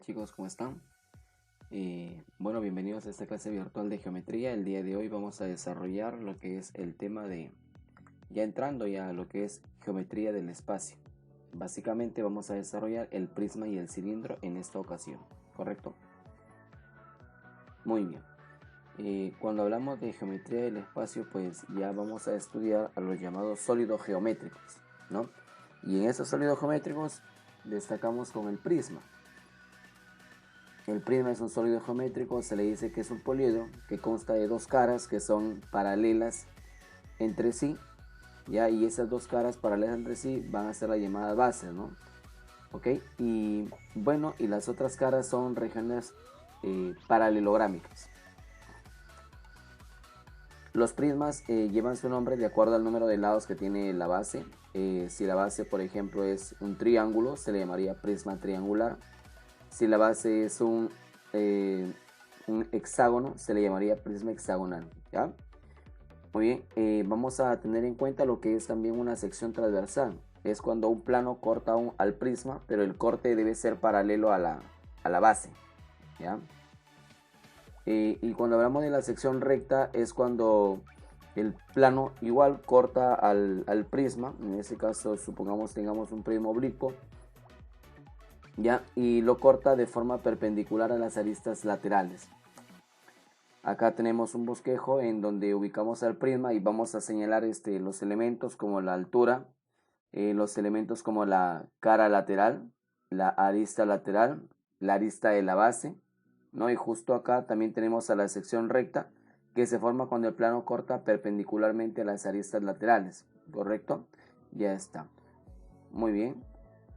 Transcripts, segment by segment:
chicos, ¿cómo están? Bueno, bienvenidos a esta clase virtual de geometría. El día de hoy vamos a desarrollar lo que es el tema de, ya entrando ya a lo que es geometría del espacio. Básicamente vamos a desarrollar el prisma y el cilindro en esta ocasión, ¿correcto? Muy bien. Cuando hablamos de geometría del espacio, pues ya vamos a estudiar a los llamados sólidos geométricos, ¿no? Y en esos sólidos geométricos destacamos con el prisma. El prisma es un sólido geométrico, se le dice que es un poliedro que consta de dos caras que son paralelas entre sí, ¿ya? Y esas dos caras paralelas entre sí van a ser la llamada base, ¿no? ¿Ok? Y bueno, y las otras caras son regiones paralelográmicas. Los prismas llevan su nombre de acuerdo al número de lados que tiene la base. Si la base, por ejemplo, es un triángulo, se le llamaría prisma triangular. Si la base es un hexágono, se le llamaría prisma hexagonal, ¿ya? Muy bien, vamos a tener en cuenta lo que es también una sección transversal. Es cuando un plano corta al prisma, pero el corte debe ser paralelo a la base, ¿ya? Y cuando hablamos de la sección recta es cuando el plano igual corta al prisma. En ese caso, supongamos tengamos un prisma oblicuo, ¿ya? Y lo corta de forma perpendicular a las aristas laterales. Acá tenemos un bosquejo en donde ubicamos al prisma y vamos a señalar los elementos como la altura, los elementos como la cara lateral, la arista lateral, la arista de la base, ¿no? Y justo acá también tenemos a la sección recta que se forma cuando el plano corta perpendicularmente a las aristas laterales, ¿correcto? Ya está. Muy bien.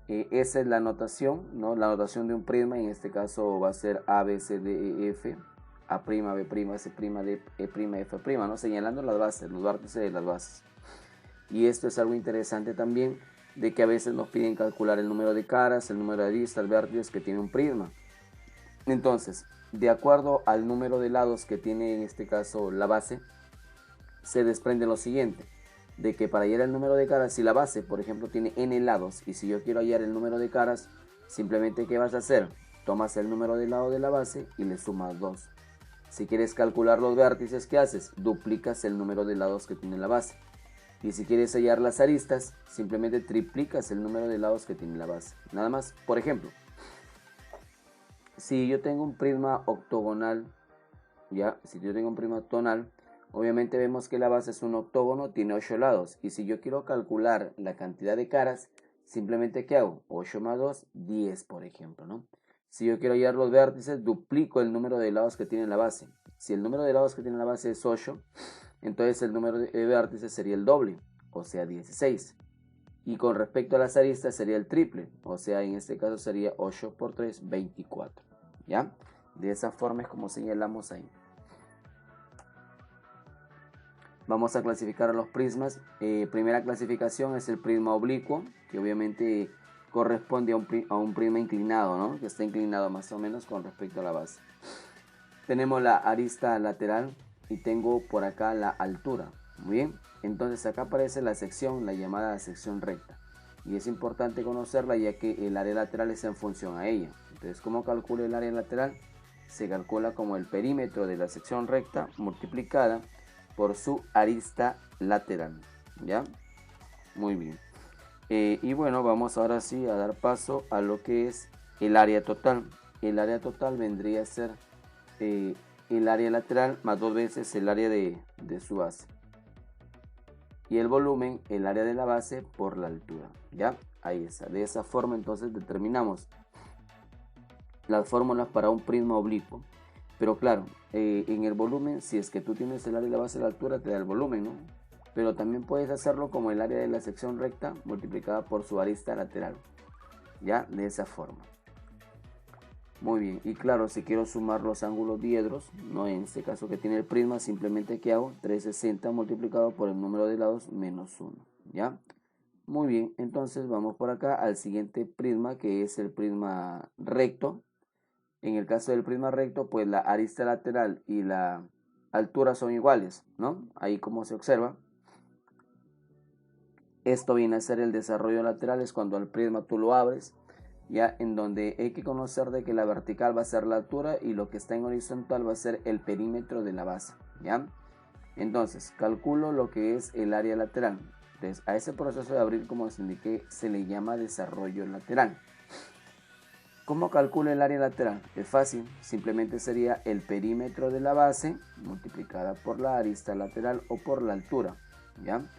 Esa es la notación, ¿no? La notación de un prisma, en este caso va a ser A, B, C, D, E, F, A', B', C', D, E', F', ¿no? Señalando las bases, los vértices de las bases. Y esto es algo interesante también, de que a veces nos piden calcular el número de caras, el número de aristas, vértices que tiene un prisma. Entonces, de acuerdo al número de lados que tiene en este caso la base, se desprende lo siguiente, de que para hallar el número de caras, si la base, por ejemplo, tiene n lados, y si yo quiero hallar el número de caras, simplemente ¿qué vas a hacer? Tomas el número de lado de la base y le sumas 2. Si quieres calcular los vértices, ¿qué haces? Duplicas el número de lados que tiene la base. Y si quieres hallar las aristas, simplemente triplicas el número de lados que tiene la base. Nada más. Por ejemplo, si yo tengo un prisma octogonal, ya, si yo tengo un prisma octogonal, obviamente vemos que la base es un octógono, tiene 8 lados. Y si yo quiero calcular la cantidad de caras, simplemente ¿qué hago? 8 más 2, 10, por ejemplo, ¿no? Si yo quiero hallar los vértices, duplico el número de lados que tiene la base. Si el número de lados que tiene la base es 8, entonces el número de vértices sería el doble, o sea 16. Y con respecto a las aristas sería el triple, o sea en este caso sería 8 por 3, 24. ¿Ya? De esa forma es como señalamos ahí. Vamos a clasificar a los prismas. Primera clasificación es el prisma oblicuo, que obviamente corresponde a un prisma inclinado, ¿no? Que está inclinado más o menos con respecto a la base. Tenemos la arista lateral y tengo por acá la altura. Muy bien, entonces acá aparece la sección, la llamada sección recta. Y es importante conocerla ya que el área lateral es en función a ella. Entonces, ¿cómo calculo el área lateral? Se calcula como el perímetro de la sección recta multiplicada por su arista lateral. ¿Ya? Muy bien. Y bueno, vamos ahora sí a dar paso a lo que es el área total. El área total vendría a ser el área lateral más 2 veces el área de su base. Y el volumen, el área de la base por la altura. ¿Ya? Ahí está. De esa forma entonces determinamos las fórmulas para un prisma oblicuo. Pero claro, en el volumen, si es que tú tienes el área de la base de la altura, te da el volumen, ¿no? Pero también puedes hacerlo como el área de la sección recta multiplicada por su arista lateral. ¿Ya? De esa forma. Muy bien, y claro, si quiero sumar los ángulos diedros, no en este caso que tiene el prisma, simplemente ¿qué hago? 360 multiplicado por el número de lados menos 1, ¿ya? Muy bien, entonces vamos por acá al siguiente prisma, que es el prisma recto. En el caso del prisma recto, pues la arista lateral y la altura son iguales, ¿no? Ahí como se observa. Esto viene a ser el desarrollo lateral, es cuando el prisma tú lo abres. ya en donde hay que conocer de que la vertical va a ser la altura y lo que está en horizontal va a ser el perímetro de la base, ¿ya? Entonces, calculo lo que es el área lateral. Entonces, a ese proceso de abrir, como les indiqué, se le llama desarrollo lateral. ¿Cómo calculo el área lateral? Es fácil, simplemente sería el perímetro de la base multiplicada por la arista lateral o por la altura, ¿ya?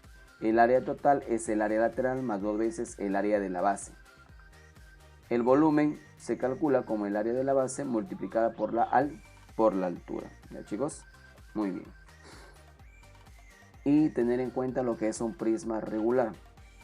El área total es el área lateral más 2 veces el área de la base. El volumen se calcula como el área de la base multiplicada por la altura, ¿ya, chicos? Muy bien. Y tener en cuenta lo que es un prisma regular.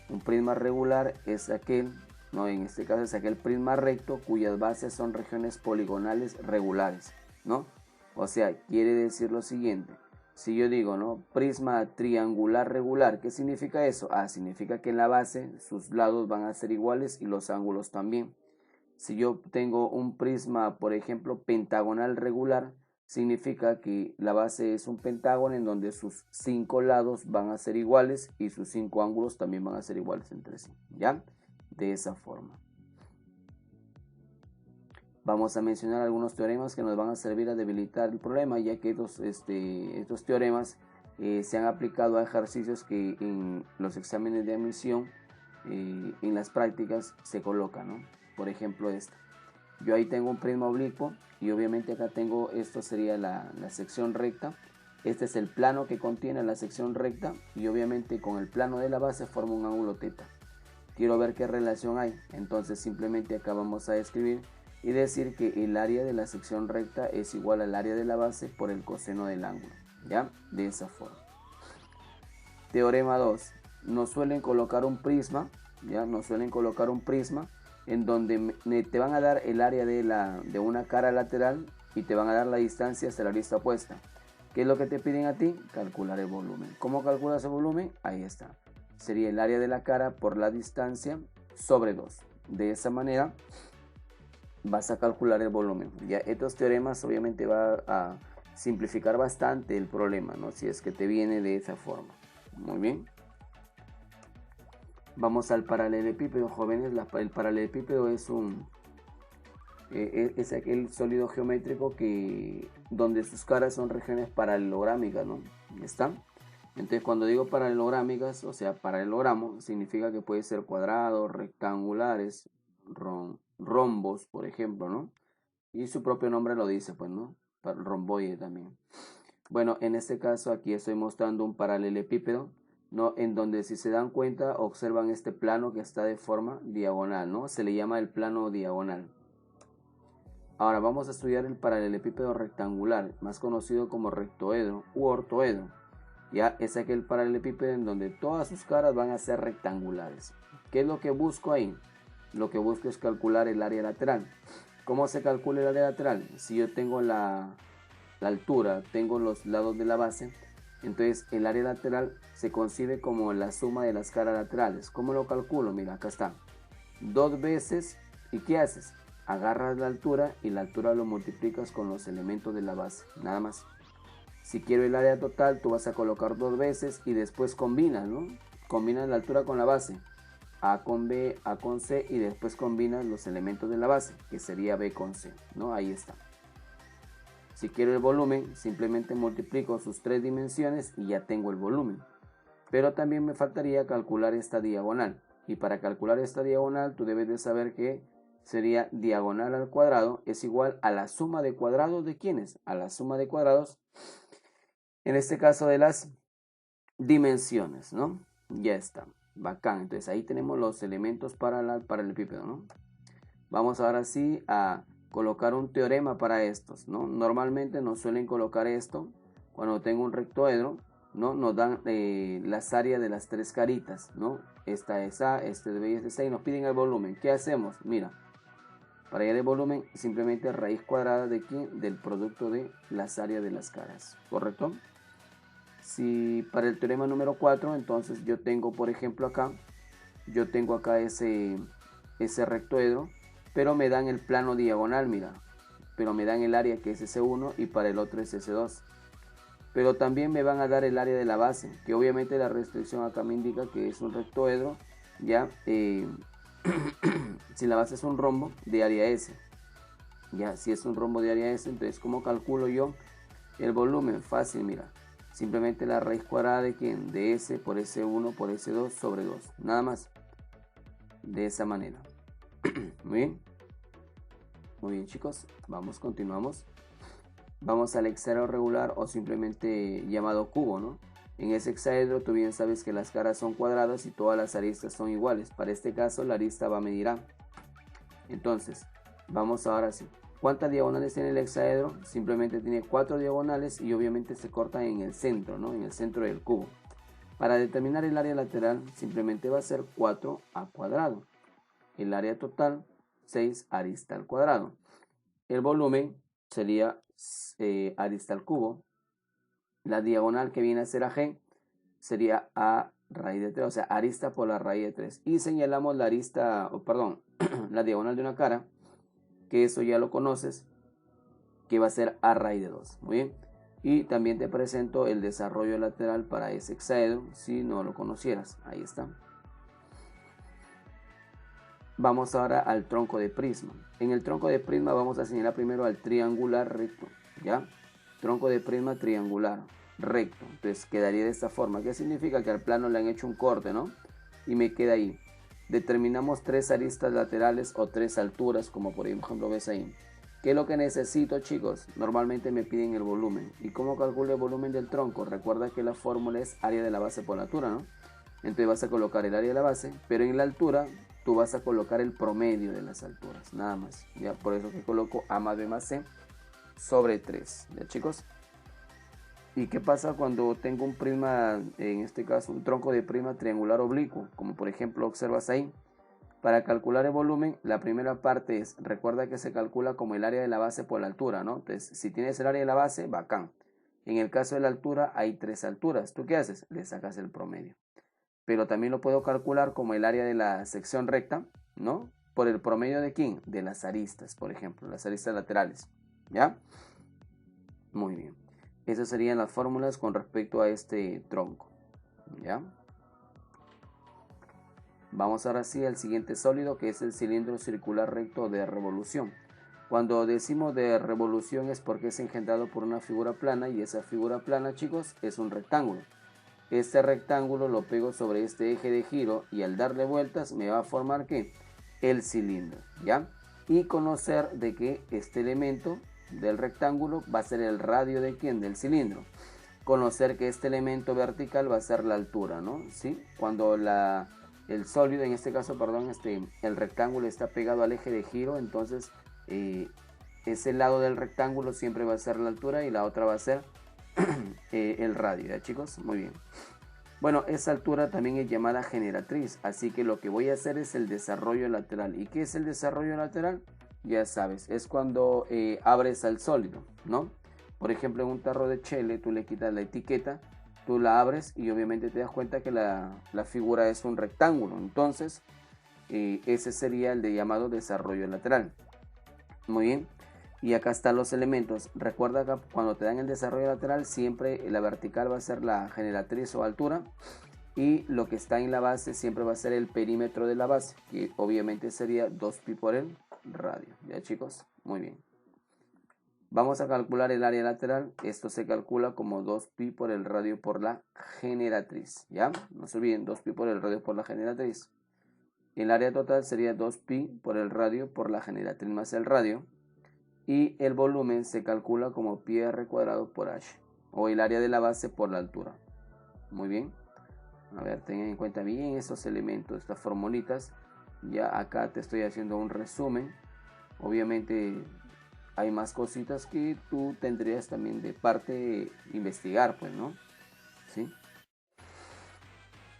Un prisma regular es aquel, no, en este caso es aquel prisma recto cuyas bases son regiones poligonales regulares, ¿no? O sea, quiere decir lo siguiente. Si yo digo, ¿no? Prisma triangular regular, ¿qué significa eso? Ah, significa que en la base sus lados van a ser iguales y los ángulos también. Si yo tengo un prisma, por ejemplo, pentagonal regular, significa que la base es un pentágono en donde sus 5 lados van a ser iguales y sus 5 ángulos también van a ser iguales entre sí, ¿ya? De esa forma. Vamos a mencionar algunos teoremas que nos van a servir a debilitar el problema, ya que estos teoremas se han aplicado a ejercicios que en los exámenes de admisión, en las prácticas, se colocan, ¿no? Por ejemplo, yo ahí tengo un prisma oblicuo y obviamente acá tengo, esto sería la sección recta. Este es el plano que contiene la sección recta y obviamente con el plano de la base forma un ángulo teta. Quiero ver qué relación hay, entonces simplemente acá vamos a escribir y decir que el área de la sección recta es igual al área de la base por el coseno del ángulo, ¿ya? De esa forma. Teorema 2. Nos suelen colocar un prisma, ¿ya? Nos suelen colocar un prisma en donde te van a dar el área de una cara lateral y te van a dar la distancia hasta la arista opuesta. ¿Qué es lo que te piden a ti? Calcular el volumen. ¿Cómo calculas el volumen? Ahí está. Sería el área de la cara por la distancia sobre 2. De esa manera vas a calcular el volumen. Ya estos teoremas obviamente va a simplificar bastante el problema, ¿no? Si es que te viene de esa forma. Muy bien. Vamos al paralelepípedo, jóvenes. El paralelepípedo es es aquel sólido geométrico donde sus caras son regiones paralelográmicas, ¿no? ¿Está? Entonces, cuando digo paralelográmicas, o sea, paralelogramo, significa que puede ser cuadrados, rectangulares, rombos, por ejemplo, ¿no? Y su propio nombre lo dice, pues, ¿no? Romboide también. Bueno, en este caso aquí estoy mostrando un paralelepípedo, ¿no? En donde, si se dan cuenta, observan este plano que está de forma diagonal, ¿no? Se le llama el plano diagonal. Ahora vamos a estudiar el paralelepípedo rectangular, más conocido como rectoedro u ortoedro. Ya es aquel paralelepípedo en donde todas sus caras van a ser rectangulares. ¿Qué es lo que busco ahí? Lo que busco es calcular el área lateral. ¿Cómo se calcula el área lateral? Si yo tengo la altura, tengo los lados de la base, entonces el área lateral se concibe como la suma de las caras laterales. ¿Cómo lo calculo? Mira, acá está. 2 veces, ¿y qué haces? Agarras la altura y la altura lo multiplicas con los elementos de la base, nada más. Si quiero el área total, tú vas a colocar 2 veces y después combinas, ¿no? Combinas la altura con la base. A con B, A con C y después combinas los elementos de la base, que sería B con C, ¿no? Ahí está. Si quiero el volumen, simplemente multiplico sus 3 dimensiones y ya tengo el volumen. Pero también me faltaría calcular esta diagonal. Y para calcular esta diagonal, tú debes de saber que sería diagonal al cuadrado es igual a la suma de cuadrados de ¿quiénes? A la suma de cuadrados, en este caso de las dimensiones, ¿no? Ya está, bacán. Entonces ahí tenemos los elementos para el paralelepípedo, ¿no? Vamos ahora sí a colocar un teorema para estos, ¿no? Normalmente nos suelen colocar esto cuando tengo un rectoedro, ¿no? Nos dan las áreas de las 3 caritas, ¿no? Esta es A, este es B y este es C y nos piden el volumen. ¿Qué hacemos? Mira, para hallar el volumen, simplemente raíz cuadrada de ¿quién? Del producto de las áreas de las caras, ¿correcto? Si para el teorema número 4, entonces yo tengo, por ejemplo, acá ese rectoedro, pero me dan el plano diagonal, mira, pero me dan el área que es S1 y para el otro es S2. Pero también me van a dar el área de la base, que obviamente la restricción acá me indica que es un rectoedro, ya, si la base es un rombo de área S. Ya, si es un rombo de área S, entonces ¿cómo calculo yo el volumen? Fácil, mira. Simplemente la raíz cuadrada de ¿quién? De S por S1 por S2 sobre 2. Nada más. De esa manera. Muy bien. Muy bien, chicos. Vamos, continuamos. Vamos al hexaedro regular o simplemente llamado cubo, ¿no? En ese hexaedro tú bien sabes que las caras son cuadradas y todas las aristas son iguales. Para este caso la arista va a medir A. Entonces, vamos ahora sí. ¿Cuántas diagonales tiene el hexaedro? Simplemente tiene 4 diagonales y obviamente se cortan en el centro, ¿no? En el centro del cubo. Para determinar el área lateral simplemente va a ser 4a cuadrado. El área total 6 arista al cuadrado. El volumen sería arista al cubo. La diagonal que viene a ser AG sería A raíz de 3, o sea, arista por la raíz de 3. Y señalamos la arista, la diagonal de una cara, que eso ya lo conoces, que va a ser A raíz de 2. Muy bien. Y también te presento el desarrollo lateral para ese hexaedro, si no lo conocieras. Ahí está. Vamos ahora al tronco de prisma. En el tronco de prisma vamos a señalar primero al triangular recto, ¿ya? Tronco de prisma triangular recto. Entonces quedaría de esta forma. ¿Qué significa? Que al plano le han hecho un corte, ¿no? Y me queda ahí. Determinamos 3 aristas laterales o 3 alturas, como por ejemplo ves ahí. ¿Qué es lo que necesito, chicos? Normalmente me piden el volumen. ¿Y cómo calculo el volumen del tronco? Recuerda que la fórmula es área de la base por la altura, ¿no? Entonces vas a colocar el área de la base, pero en la altura tú vas a colocar el promedio de las alturas, nada más. Ya por eso que coloco A más B más C sobre 3, ¿ya, chicos? ¿Y qué pasa cuando tengo un prisma, en este caso un tronco de prisma triangular oblicuo? Como por ejemplo observas ahí. Para calcular el volumen, la primera parte es, recuerda que se calcula como el área de la base por la altura, ¿no? Entonces, si tienes el área de la base, bacán. En el caso de la altura, hay 3 alturas. ¿Tú qué haces? Le sacas el promedio. Pero también lo puedo calcular como el área de la sección recta, ¿no? Por el promedio de ¿quién? De las aristas, por ejemplo, las aristas laterales, ¿ya? Muy bien. Esas serían las fórmulas con respecto a este tronco, ¿ya? Vamos ahora sí al siguiente sólido, que es el cilindro circular recto de revolución. Cuando decimos de revolución es porque es engendrado por una figura plana, y esa figura plana, chicos, es un rectángulo. Este rectángulo lo pego sobre este eje de giro y al darle vueltas me va a formar ¿qué? El cilindro, ¿ya? Y conocer de que este elemento del rectángulo va a ser el radio de ¿quién? Del cilindro. Conocer que este elemento vertical va a ser la altura, ¿no? ¿Sí? Cuando el sólido, en este caso, perdón, el rectángulo está pegado al eje de giro, entonces ese lado del rectángulo siempre va a ser la altura y la otra va a ser el radio, ¿ya, chicos? Muy bien. Bueno, esa altura también es llamada generatriz, así que lo que voy a hacer es el desarrollo lateral. ¿Y qué es el desarrollo lateral? Ya sabes, es cuando abres al sólido, ¿no? Por ejemplo, en un tarro de chele, tú le quitas la etiqueta, tú la abres y obviamente te das cuenta que la figura es un rectángulo. Entonces, ese sería el de llamado desarrollo lateral. Muy bien. Y acá están los elementos. Recuerda que cuando te dan el desarrollo lateral, siempre la vertical va a ser la generatriz o altura. Y lo que está en la base siempre va a ser el perímetro de la base, que obviamente sería 2pi por el radio. ¿Ya, chicos? Muy bien. Vamos a calcular el área lateral. Esto se calcula como 2pi por el radio por la generatriz. ¿Ya? No se olviden, 2pi por el radio por la generatriz. El área total sería 2pi por el radio por la generatriz más el radio. Y el volumen se calcula como pi r cuadrado por h, o el área de la base por la altura. Muy bien. A ver, tengan en cuenta bien esos elementos, estas formulitas. Ya acá te estoy haciendo un resumen. Obviamente hay más cositas que tú tendrías también de parte investigar, pues, ¿no? ¿Sí?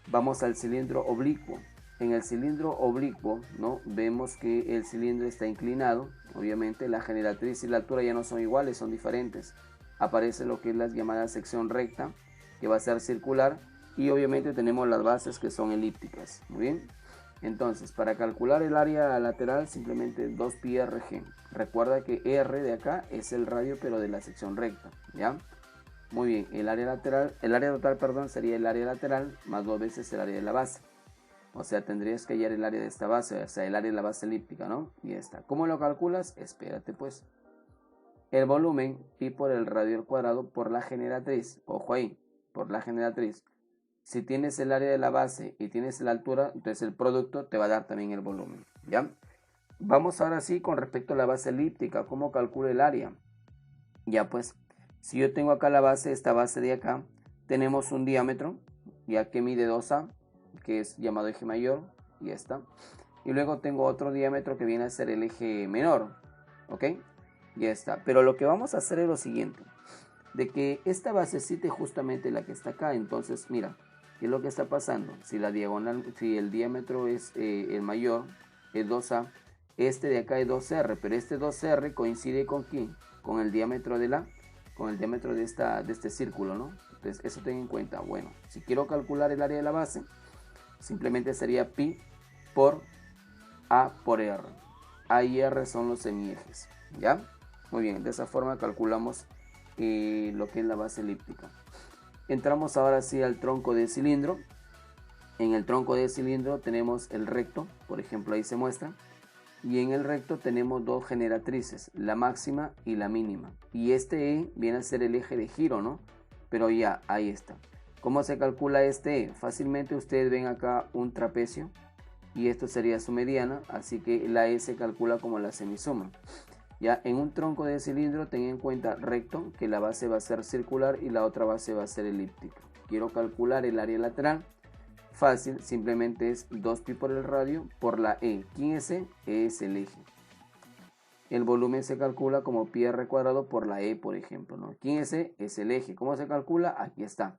Vamos al cilindro oblicuo. En el cilindro oblicuo, ¿no? Vemos que el cilindro está inclinado. Obviamente la generatriz y la altura ya no son iguales, son diferentes. Aparece lo que es la llamada sección recta, que va a ser circular. Y obviamente tenemos las bases que son elípticas. Muy bien. Entonces, para calcular el área lateral, simplemente 2pi rg. Recuerda que r de acá es el radio, pero de la sección recta, ¿ya? Muy bien, el área total, perdón, sería el área lateral más 2 veces el área de la base. O sea, tendrías que hallar el área de esta base, o sea, el área de la base elíptica, ¿no? Y ya está. ¿Cómo lo calculas? Espérate, pues. El volumen, pi por el radio al cuadrado por la generatriz. Ojo ahí, por la generatriz. Si tienes el área de la base y tienes la altura, entonces el producto te va a dar también el volumen, ¿ya? Vamos ahora sí con respecto a la base elíptica. ¿Cómo calculo el área? Ya pues, si yo tengo acá la base, esta base de acá, tenemos un diámetro, ya que mide 2A, que es llamado eje mayor, y ya está. Y luego tengo otro diámetro que viene a ser el eje menor, ¿ok? Ya está. Pero lo que vamos a hacer es lo siguiente, de que esta basecita es justamente la que está acá. Entonces, mira, ¿qué es lo que está pasando? Si la diagonal, si el diámetro es el mayor, es 2A, este de acá es 2R, pero este 2R coincide con quién? Con el diámetro con el diámetro de este círculo, ¿no? Entonces, eso ten en cuenta. Bueno, si quiero calcular el área de la base, simplemente sería pi por A por R. A y R son los semiejes, ¿ya? Muy bien, de esa forma calculamos lo que es la base elíptica. Entramos ahora sí al tronco de cilindro. En el tronco de cilindro tenemos el recto, por ejemplo ahí se muestra. Y en el recto tenemos dos generatrices, la máxima y la mínima. Y este E viene a ser el eje de giro, ¿no? Pero ya, ahí está. ¿Cómo se calcula este E? Fácilmente ustedes ven acá un trapecio y esto sería su mediana, así que la E se calcula como la semisuma. Ya en un tronco de cilindro ten en cuenta recto, que la base va a ser circular y la otra base va a ser elíptica. Quiero calcular el área lateral. Fácil, simplemente es 2pi por el radio por la E. ¿Quién es E? E es el eje. El volumen se calcula como pi r cuadrado por la E, por ejemplo, ¿no? ¿Quién es E? Es el eje. ¿Cómo se calcula? Aquí está.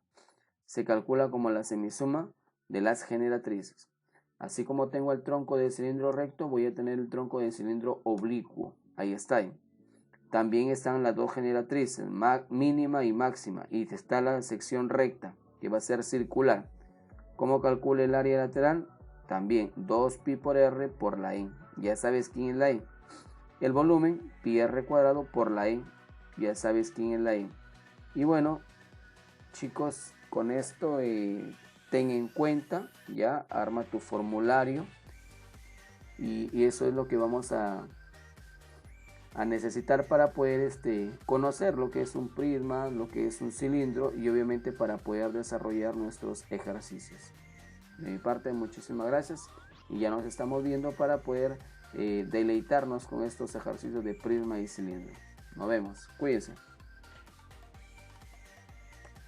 Se calcula como la semisuma de las generatrices. Así como tengo el tronco de cilindro recto, voy a tener el tronco de cilindro oblicuo. Ahí está. También están las dos generatrices, mínima y máxima. Y está la sección recta, que va a ser circular. ¿Cómo calcula el área lateral? También 2pi por r por la E. Ya sabes quién es la E. El volumen, pi r cuadrado por la E. Ya sabes quién es la E. Y bueno, chicos, con esto ten en cuenta, ya, arma tu formulario. Y eso es lo que vamos a necesitar para poder conocer lo que es un prisma, lo que es un cilindro y obviamente para poder desarrollar nuestros ejercicios. De mi parte, muchísimas gracias y ya nos estamos viendo para poder deleitarnos con estos ejercicios de prisma y cilindro. Nos vemos, cuídense.